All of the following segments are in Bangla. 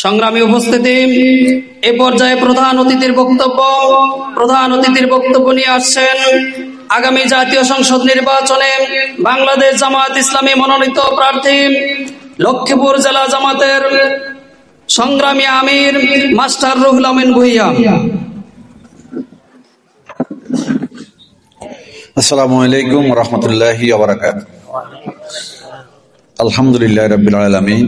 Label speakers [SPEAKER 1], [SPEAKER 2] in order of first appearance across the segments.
[SPEAKER 1] সংগ্রামী উপস্থিতি, এ পর্যায়ে প্রধান অতিথির বক্তব্য নিয়ে আসছেন আগামী জাতীয় সংসদ নির্বাচনে বাংলাদেশ জামায়াত ইসলামী মনোনীত প্রার্থী লক্ষ্মীপুর জেলা জামাতের সংগ্রামী আমির মাস্টার রুহুল আমিন ভূঁইয়া।
[SPEAKER 2] আসসালামু আলাইকুম ওয়া রাহমাতুল্লাহি ওয়া বারাকাতুহু। আলহামদুলিল্লাহি রাব্বিল আলামিন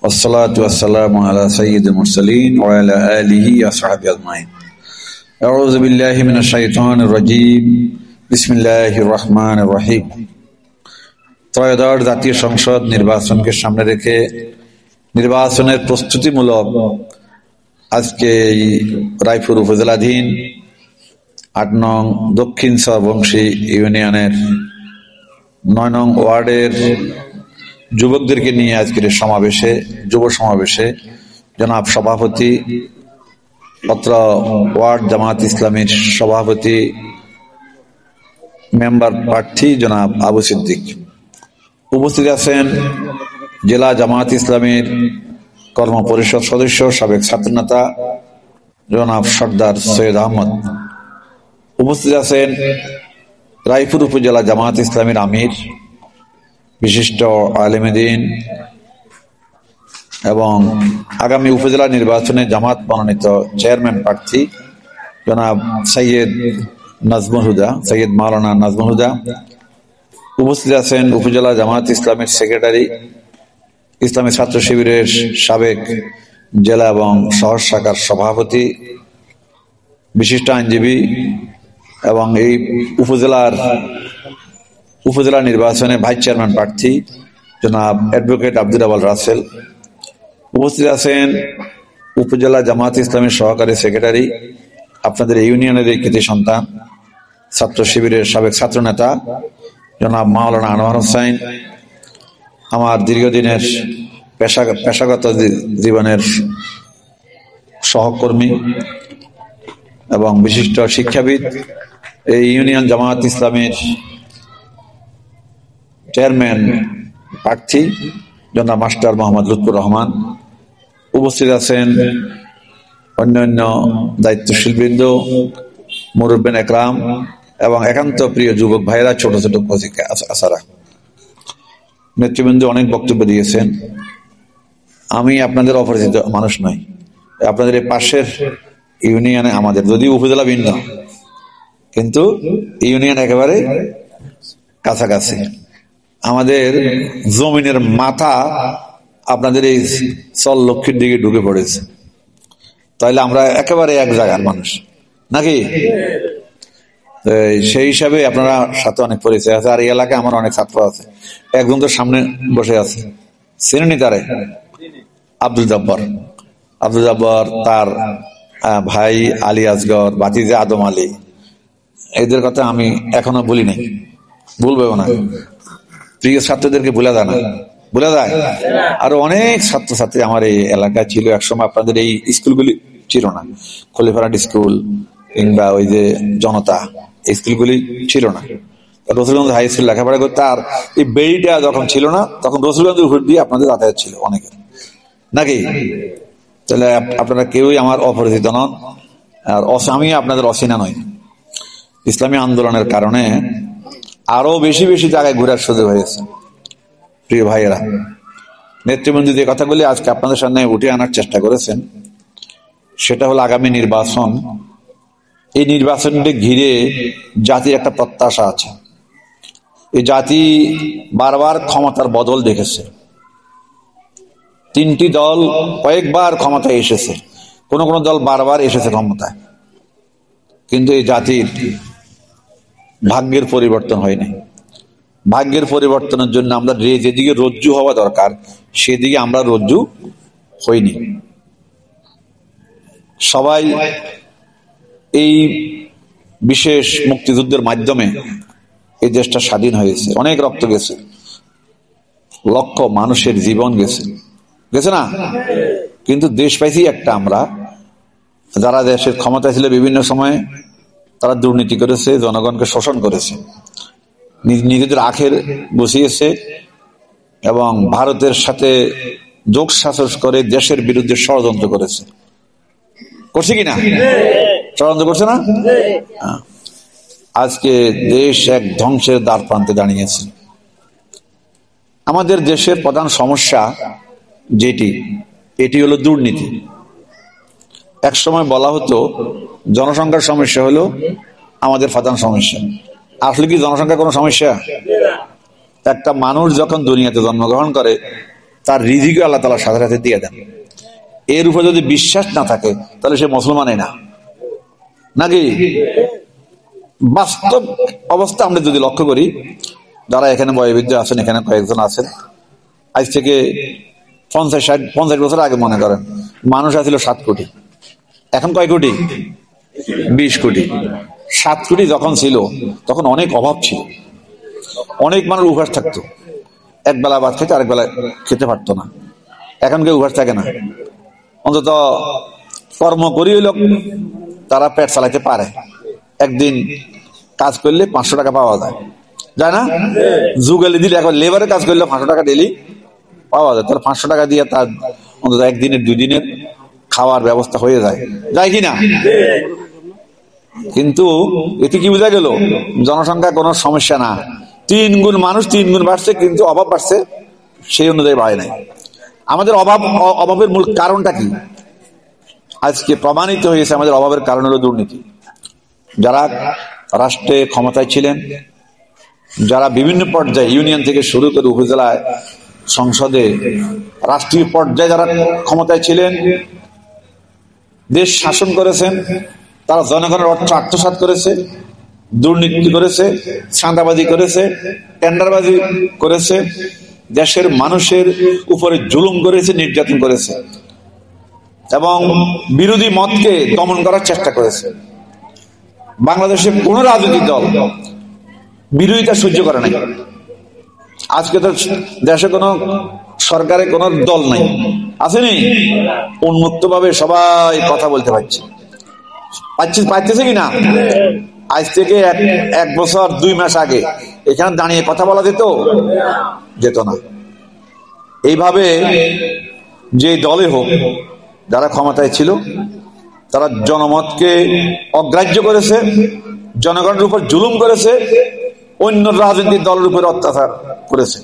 [SPEAKER 2] ওয়াসসালাতু ওয়াসসালামু আলা সাইয়্যিদিল মুরসালিন ওয়া আলা আলিহি ওয়া সাহবিহি আজমাইন। আউযু বিল্লাহি মিনাশ শাইতানির রাজীম। বিসমিল্লাহির রহমানির রহিম। ত্রয়োদশ জাতীয় সংসদ নির্বাচনকে সামনে রেখে নির্বাচনের প্রস্তুতিমূলক আজকে এই রায়পুর উপজেলাধীন ৮ নং দক্ষিণ সরবংশী ইউনিয়নের ৯ নং ওয়ার্ডের যুবকদেরকে নিয়ে আজকের যুব সমাবেশে জনাব সভাপতি, অত্র ওয়ার্ড জামাত ইসলামীর সভাপতি মেম্বার প্রার্থী জনাব আবু সিদ্দিক, উপস্থিত আছেন জেলা জামাত ইসলামীর কর্ম পরিষদ সদস্য সাবেক ছাত্রনেতা জনাব সর্দার সৈয়দ আহমদ, উপস্থিত আছেন রায়পুর উপজেলা জামাত ইসলামীর আমির, বিশিষ্ট আলেম দ্বীন এবং আগামী উপজেলা নির্বাচনে জামাত মনোনীত চেয়ারম্যান প্রার্থী জনাব সৈয়দ মাওলানা নাজমুল হুদা, উপস্থিত আছেন উপজেলা জামাত ইসলামের সেক্রেটারি, ইসলামী ছাত্র শিবিরের সাবেক জেলা এবং শহর শাখার সভাপতি, বিশিষ্ট আইনজীবী এবং এই উপজেলা নির্বাচনে ভাইস চেয়ারম্যান প্রার্থী জনাব অ্যাডভোকেট আব্দুল আওয়াল রাসেল, উপস্থিত আছেন উপজেলা জামাত ইসলামের সহকারী সেক্রেটারি, আপনাদের ইউনিয়নের এই কৃতি সন্তান, ছাত্র শিবিরের সাবেক ছাত্র নেতা জনাব মাওলানা আনোয়ার হোসাইন, আমার দীর্ঘদিনের পেশাগত জীবনের সহকর্মী এবং বিশিষ্ট শিক্ষাবিদ, এই ইউনিয়ন জামাত ইসলামের চেয়ারম্যান প্রার্থী জনাব মাস্টার মোহাম্মদ লুৎফুর রহমান, উপস্থিত আছেন অন্যান্য দায়িত্বশীল বৃন্দ, মুরব্বিন একরাম এবং একান্ত প্রিয় যুবক ভাইরা, ছোট ছোট আসারা। নেতৃবৃন্দ অনেক বক্তব্য দিয়েছেন। আমি আপনাদের অপরিচিত মানুষ নই। আপনাদের এই পাশের ইউনিয়নে আমাদের যদিও উপজেলা ভিন্ন, কিন্তু ইউনিয়ন একেবারে কাছাকাছি। আমাদের জমিনের মাথা আপনাদের এই চল লক্ষ্মীর দিকে ঢুকে পড়েছে, তাইলে আমরা একেবারে এক জায়গার মানুষ নাকি? সেই হিসাবে আপনারা সাথে অনেক পরিচয় আছে। আর এই এলাকায় আমার অনেক ছাত্র আছে। একজন তো সামনে বসে আছে, চিনেনি তারে? আব্দুল জব্বার, তার ভাই আলী আসগর, ভাতিজা আদম আলী, এদের কথা আমি এখনো বলি নাই, ভুলবেও না। প্রিয় ছাত্রদেরকে ভুলে যায়। আরো অনেক ছাত্রছাত্রী আমার এই এলাকায় ছিল একসময়। আপনাদের এই স্কুলগুলি ছিল না, খলিফারাট স্কুল কিংবা ওই যে জনতা স্কুলগুলি ছিল না। রসুলগঞ্জ হাই স্কুল লেখাপড়া করতে, আর এই বেড়িটা যখন ছিল না তখন রসুলগঞ্জের উপর দিয়ে আপনাদের যাতায়াত ছিল অনেকের, নাকি? তাহলে আপনারা কেউই আমার অপরিচিত নন, আর আমি আপনাদের অচেনা নই। ইসলামী আন্দোলনের কারণে আরো বেশি বেশি জায়গায় ঘুরার সুযোগ হয়েছে। প্রিয় ভাইয়েরা, নেতৃবৃন্দ যে কথাগুলি আজকে আপনাদের সামনে উঠে আনার চেষ্টা করেছেন, সেটা হলো আগামী নির্বাচন। এই নির্বাচনকে ঘিরে জাতির একটা প্রত্যাশা আছে। এই জাতি বারবার ক্ষমতার বদল দেখেছে। 3টি দল কয়েকবার ক্ষমতায় এসেছে, কোন কোন দল বারবার এসেছে ক্ষমতায়, কিন্তু এই জাতির ভাগ্যের পরিবর্তন হয়নি। ভাগ্যের পরিবর্তনের জন্য আমরা যেদিকে রজ্জু হওয়া দরকার সেদিকে আমরা রজ্জু হইনি। সবাই এই বিশেষ মুক্তিযুদ্ধের মাধ্যমে এই দেশটা স্বাধীন হয়েছে, অনেক রক্ত গেছে, লক্ষ মানুষের জীবন গেছে না? কিন্তু দেশ পাইছি একটা আমরা, যারা দেশের ক্ষমতায় ছিল বিভিন্ন সময়ে তারা দুর্নীতি করেছে, জনগণকে শোষণ করেছে, নিজেদের আখের বসিয়েছে এবং ভারতের সাথে যোগসাজশ করে দেশের বিরুদ্ধে ষড়যন্ত্র করেছে, করছে কিনা? ষড়যন্ত্র করছে না? আজকে দেশ এক ধ্বংসের দ্বার প্রান্তে দাঁড়িয়েছে। আমাদের দেশের প্রধান সমস্যা এটি হলো দুর্নীতি। এক সময় বলা হতো জনসংখ্যার সমস্যা হলো আমাদের প্রধান সমস্যা। আসলে কি জনসংখ্যা কোনো সমস্যা? একটা মানুষ যখন দুনিয়াতে জন্মগ্রহণ করে তার রিজিক আল্লাহ তাআলা সাথে সাথে দিয়ে দেন। এর উপর যদি বিশ্বাস না থাকে তাহলে সে মুসলমানই না, নাকি? বাস্তব অবস্থা আমরা যদি লক্ষ্য করি, যারা এখানে বয়োবৃদ্ধ আছেন, এখানে কয়েকজন আছেন, আজ থেকে 50 বছর আগে মনে করেন মানুষ আছিল 7 কোটি, এখন কয় কোটি? 20 কোটি। 7 কোটি যখন ছিল তখন অনেক অভাব ছিল, অনেক মানুষ উপাস থাকতো, এক বেলা ভাত খেতে আরেক বেলা খেতে পারতো না। এখন কেউ উপাস থাকে না, অন্তত কর্ম করি হইল তারা পেট চালাইতে পারে। একদিন কাজ করলে 500 টাকা পাওয়া যায় না? যুগেলি দিলে এখন লেবারে কাজ করলে 500 টাকা ডেলি পাওয়া যায়, তাহলে 500 টাকা দিয়ে তার অন্তত একদিনের 2 দিনের খাওয়ার ব্যবস্থা হয়ে যায় কি না? কিন্তু এতে কি বোঝা গেল? জনসংখ্যা কোনো সমস্যা না, 3 গুণ মানুষ 3 গুণ বাড়ছে, কিন্তু অভাব বাড়ছে সেই অনুযায়ী বাড়ে নাই। আমাদের অভাবের মূল কারণটা কি? আজকে প্রমাণিত হয়েছে আমাদের অভাবের কারণ হলো দুর্নীতি। যারা রাষ্ট্রে ক্ষমতায় ছিলেন, যারা বিভিন্ন পর্যায়ে ইউনিয়ন থেকে শুরু করে উপজেলায়, সংসদে, রাষ্ট্রীয় পর্যায়ে যারা ক্ষমতায় ছিলেন, দেশ শাসন করেছেন, তারা জনগণের অর্থ আত্মসাৎ করেছে, দুর্নীতি করেছে, চাঁদাবাজি করেছে, টেন্ডারবাজি করেছে, দেশের মানুষের উপরে জুলুম করেছে, নির্যাতন করেছে এবং বিরোধী মতকে দমন করার চেষ্টা করেছে। বাংলাদেশের কোন রাজনৈতিক দল বিরোধিতা সহ্য করে নাই। আজকে তো দেশে কোন সরকারে কোন দল নাই, আসেনি? উন্মুক্ত ভাবে সবাই কথা বলতে পারতেছে কিনা? আজ থেকে 1 বছর 2 মাস আগে এখানে দাঁড়িয়ে কথা বলা যেত না। এইভাবে যে দলে হোক, যারা ক্ষমতায় ছিল তারা জনমতকে অগ্রাহ্য করেছে, জনগণের উপর জুলুম করেছে, অন্য রাজনৈতিক দলের উপর অত্যাচার করেছে।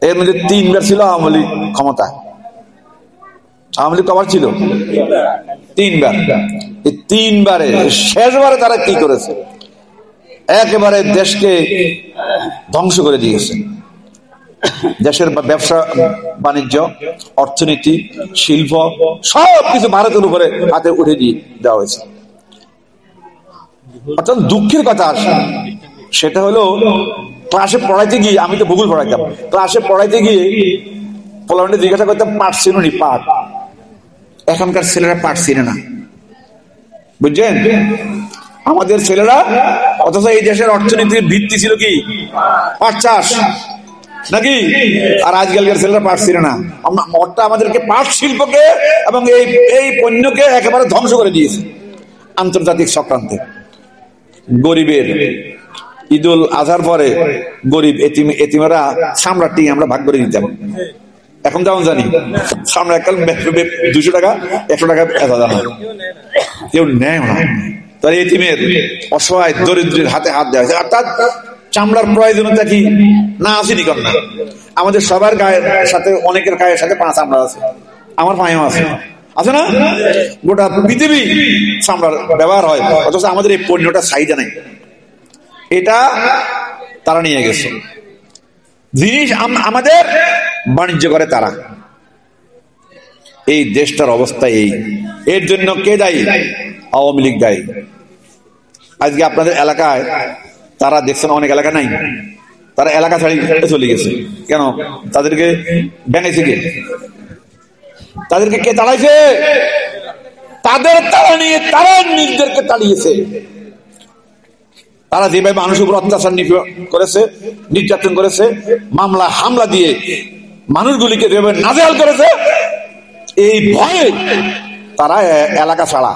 [SPEAKER 2] এর মধ্যে 3 বার ছিল আওয়ামী লীগ ক্ষমতায়। আওয়ামী লীগ কবার ছিল? 3 বার। এই 3 বারে শেষবারে তারা কি করেছে? একেবারে দেশকে ধ্বংস করে দিয়েছে। দেশের ব্যবসা বাণিজ্য, অর্থনীতি, শিল্প সবকিছু ভারতের উপরে হাতে উঠে দিয়ে দেওয়া হয়েছে। অর্থাৎ দুঃখের কথা আসে, সেটা হলো ক্লাসে পড়াইতে গিয়ে, আমি তো ভূগোল পড়াইতাম, ক্লাসে পড়াইতে গিয়ে পোলাপানকে জিজ্ঞাসা করতাম পাট চিনো নি? পাট। এখনকার ছেলেরা পাট চিনে না, বুঝছেন? আমাদের ছেলেরা, অথচ এই দেশের অর্থনীতির ভিত্তি ছিল কি? পাট চাষ, নাকি? আর আজকালকার ছেলেরা পাট চিনে না। আমাদেরকে পাট শিল্পকে এবং এই পণ্যকে একেবারে ধ্বংস করে দিয়েছে আন্তর্জাতিক চক্রান্তে। গরিবের ঈদুল আজহার পরে গরিব এতিমেরা চামড়াটি আমরা ভাগ করে দিতাম। এখন যেমন জানি চামড়া এককাল 200 টাকা 100 টাকা কেউ নেয় না। তাহলে এতিমের, অসহায় দরিদ্রের হাতে হাত দেওয়া হয়েছে। অর্থাৎ চামড়ার প্রয়োজনীয়তা কি না আসেনি? কর না। আমাদের সবার গায়ের সাথে, অনেকের গায়ের সাথে 5 চামড়া আছে, আমার পায়েও আছে না? গোটা পৃথিবী চামড়ার ব্যবহার হয়, অথচ আমাদের এই পণ্যটা চাহিদা নেই। এটা তারা নিয়ে গেছে। জিনিস আমাদের বাণিজ্য করে তারা। এই দেশটার অবস্থা এই। এর জন্য কে দায়ী? আওয়ামী লীগ দায়ী। আজকে আপনাদের এলাকায় তারা দেখছেন অনেক এলাকা নাই, তারা এলাকা ছাড়ি চলে গেছে। কেন? তাদেরকে ভেঙেছে কে? তাদেরকে কে তাড়াইছে? তাদের তাড়া নিয়ে তারা নিজেদেরকে তাড়িয়েছে। তারা যেভাবে মানুষের উপর অত্যাচার করেছে, নির্যাতন করেছে, মামলা হামলা দিয়ে মানুষগুলিকে যেভাবে নাজেহাল করেছে, এই ভয়ে তারা এলাকা ছাড়া।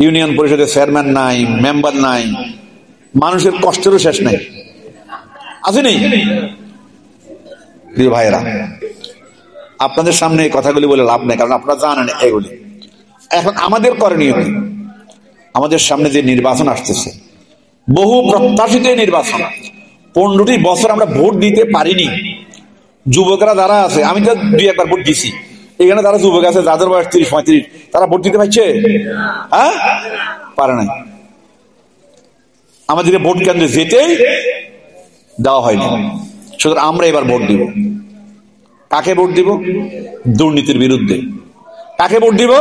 [SPEAKER 2] ইউনিয়ন পরিষদের চেয়ারম্যান নাই, মেম্বার নাই, মানুষের কষ্টেরও শেষ নাই, আসেনি? প্রিয় ভাইয়েরা, আপনাদের সামনে এই কথাগুলি বলে লাভ নেই, কারণ আপনারা জানেন এগুলি। এখন আমাদের করণীয় কি? আমাদের সামনে যে নির্বাচন আসতেছে, বহু প্রত্যাশিত নির্বাচন, 15টি বছর আমরা ভোট দিতে পারিনি। যুবকরা যারা আছে, আমি তো 2-1বার ভোট দিছি, এখানে যারা যুবক আছে যাদের বয়স 30-35, তারা ভোট দিতে পারছে? হ্যাঁ, পারে নাই। আমাদেরকে ভোট কেন্দ্রে যেতেই দেওয়া হয়নি। সুতরাং আমরা এবার ভোট দিব। কাকে ভোট দিব? দুর্নীতির বিরুদ্ধে। কাকে ভোট দিব?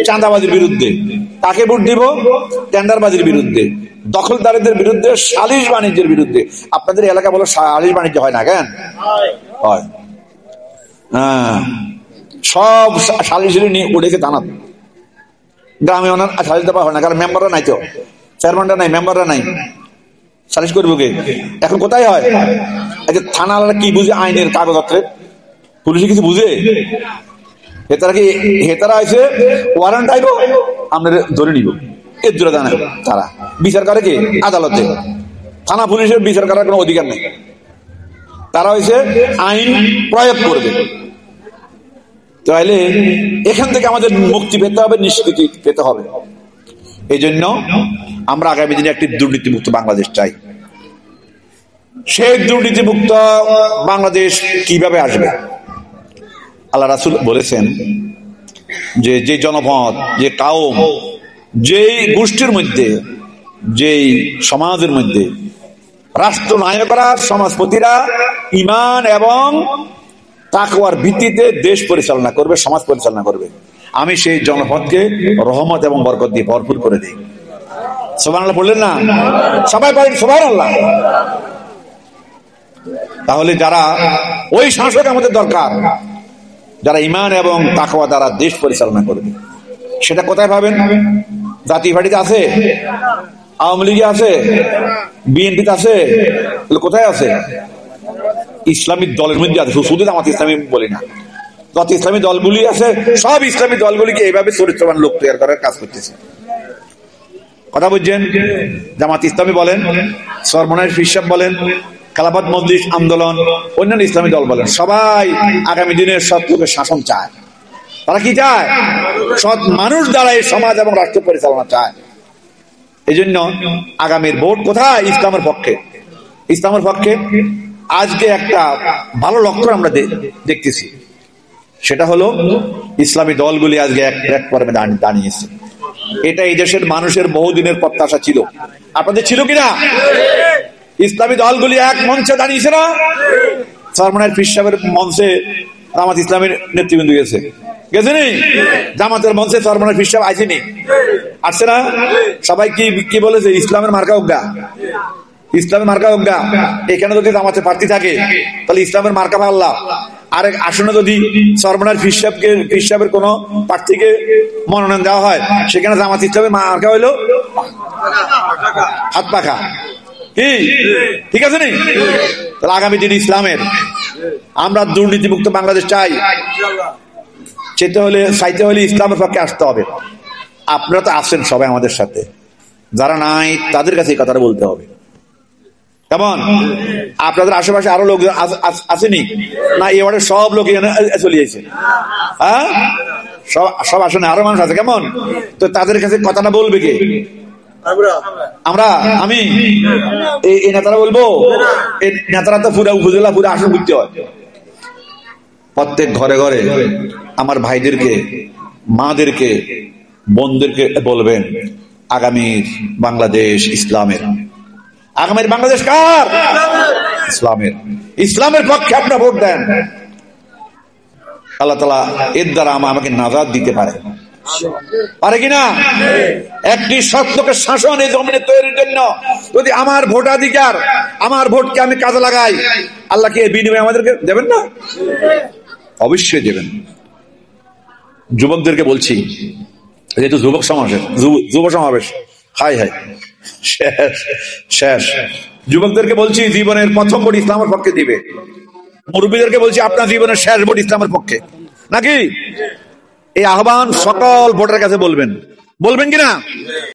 [SPEAKER 2] চাঁদাবাজির বিরুদ্ধে। কাকে ভোট দিব? টেন্ডারবাজির বিরুদ্ধে, দখলদারদের বিরুদ্ধে, সালিশ বাণিজ্যের বিরুদ্ধে। আপনাদের এলাকা বলো সালিশ বাণিজ্য হয় না কেন? হয়। হ্যাঁ, সব সালিশ নিয়ে উঠেছে থানা। গ্রামে ওনার সালিশ দেওয়া হয় না, কারণ মেম্বাররা নাই, তো চেয়ারম্যানরা নাই, মেম্বাররা নাই, সালিশ করবো কে? এখন কোথায় হয়? থানা কি বুঝে আইনের কাগজপত্রে? পুলিশে কিছু বুঝে? হেতারা আছে ওয়ারেন্ট আইব, আমরা ধরে নিব, এর জোরে জানে। তারা বিচার করে কি? আদালতে। থানা পুলিশের বিচার করার কোনো অধিকার নেই। তারা হয়েছে আইন প্রয়োগ করবে। তাহলে এখান থেকে আমাদের মুক্তি পেতে হবে, নিষ্কৃতি পেতে হবে। এই জন্য আমরা আগামী দিনে একটি দুর্নীতিমুক্ত বাংলাদেশ চাই। সেই দুর্নীতিমুক্ত বাংলাদেশ কিভাবে আসবে? আল্লাহ রাসূল বলেছেন যে যে জনপদ, যে কাওম, যেই গোষ্ঠীর মধ্যে, যেই সমাজের মধ্যে রাষ্ট্রনায়করা, সমাজপতিরা ঈমান এবং তাকওয়ার ভিত্তিতে দেশ পরিচালনা করবে, সমাজ পরিচালনা করবে, আমি সেই জনপদকে রহমত এবং বরকত দিয়ে ভরপুর করে দিই। সুবহানাল্লাহ বললেন না? সবাই বলেন সুবহানাল্লাহ। তাহলে যারা ওই শাসক আমাদের দরকার, যারা ঈমান এবং তাকওয়া দ্বারা দেশ পরিচালনা করবে। সেটা কোথায় পাবেন? জাতীয় পার্টিতে আছে, আওয়ামী লীগে আছে, বিএনপিতে আছে, কোথায় আছে? ইসলামিক দলের মধ্যে আছে। শুধু জামাত ইসলামী বলি না, যত ইসলামী দলগুলি আছে, সব ইসলামী দলগুলিকে এইভাবে চরিত্রবান লোক তৈরি করার কাজ করতেছে। কথা বুঝছেন? জামাত ইসলামী বলেন, সরমনায়ের পীর সাহেব বলেন, খেলাফত মজলিস আন্দোলন, অন্যান্য ইসলামী দল বলেন, সবাই আগামী দিনের সৎ লোকের শাসন চায়। তারা কি চায়? সৎ মানুষ দ্বারা এই সমাজ এবং রাষ্ট্র পরিচালনা চায়। এই জন্য আগামীর ভোট কোথায়? ইসলামের পক্ষে। ইসলামের পক্ষে আজকে একটা ভালো লক্ষণ আমরা দেখতেছি, সেটা হলো ইসলামী দলগুলি আজকে এক পর্বে দাঁড়িয়েছে। এটা এই দেশের মানুষের বহুদিনের প্রত্যাশা ছিল। আপনাদের ছিল কিনা? ইসলামী দলগুলি এক মঞ্চে দাঁড়িয়েছে না? সরমনায়ের পীর সাহেবের মঞ্চে জামাত ইসলামের নেতৃবৃন্দ গেছে, গেছেনি? জামাতের মঞ্চে সরমনায়ের পীর সাহেব আসেনি, আসছে না? সবাই কি বলেছে? ইসলামের মার্কা হোক গা, ইসলামের মার্কা হোক গা। এখানে যদি জামাতের প্রার্থী থাকে তাহলে ইসলামের মার্কা পাল্লা। আরেক আসনে যদি সরমনায়ের পীর সাহেবের কোন প্রার্থীকে মনোনয়ন দেওয়া হয়, সেখানে জামাত ইসলামের মার্কা হইলো হাত পাখা। কি ঠিক আছে? তাহলে আগামী দিন ইসলামের, আমরা দুর্নীতিমুক্ত বাংলাদেশ চাই। চাইতে হলে ইসলামের পক্ষে আসতে হবে। আপনারা তো আছেন সবাই আমাদের সাথে, যারা নাই তাদের কাছে এই কথাটা বলতে হবে। কেমন? আপনাদের আশেপাশে আরো লোক আসেনি না? এবারে সব লোক চলে যাচ্ছে। হ্যাঁ, সব আসনে আরো মানুষ আছে। কেমন? তো তাদের কাছে কথাটা বলবে কে? আমরা, আমি, এই নেতারা বলবো? এই নেতারা তো পুরা উপজেলা, পুরা আসন বুঝতে হয়। প্রত্যেক ঘরে ঘরে আমার ভাইদেরকে, মাদেরকে, বোনদেরকে বলবেন, আগামীর বাংলাদেশ ইসলামের। আগামীর বাংলাদেশ কার? ইসলামের। ইসলামের পক্ষে আপনারা ভোট দেন। আল্লাহ তাআলা এর দ্বারা আমাকে নাজাত দিতে পারে কিনা? একটি সত্যকে শাসন এই জমিনে তৈরির জন্য যদি আমার ভোটাধিকার, আমার ভোটকে আমি কাজে লাগাই, আল্লাহ কি এর বিনিময়ে আমাদেরকে দেবেন না? অবশ্যই দেবেন। যুবকদেরকে বলছি, যেহেতু যুব সমাবেশ, হাই হাই শেষ। যুবকদেরকে বলছি, জীবনের প্রথম ভোট ইসলামের পক্ষে দিবে। মুরব্বীদেরকে বলছি, আপনার জীবনের শেষ ভোট ইসলামের পক্ষে নাকি? এই আহ্বান সকল ভোটারের কাছে বলবেন কিনা?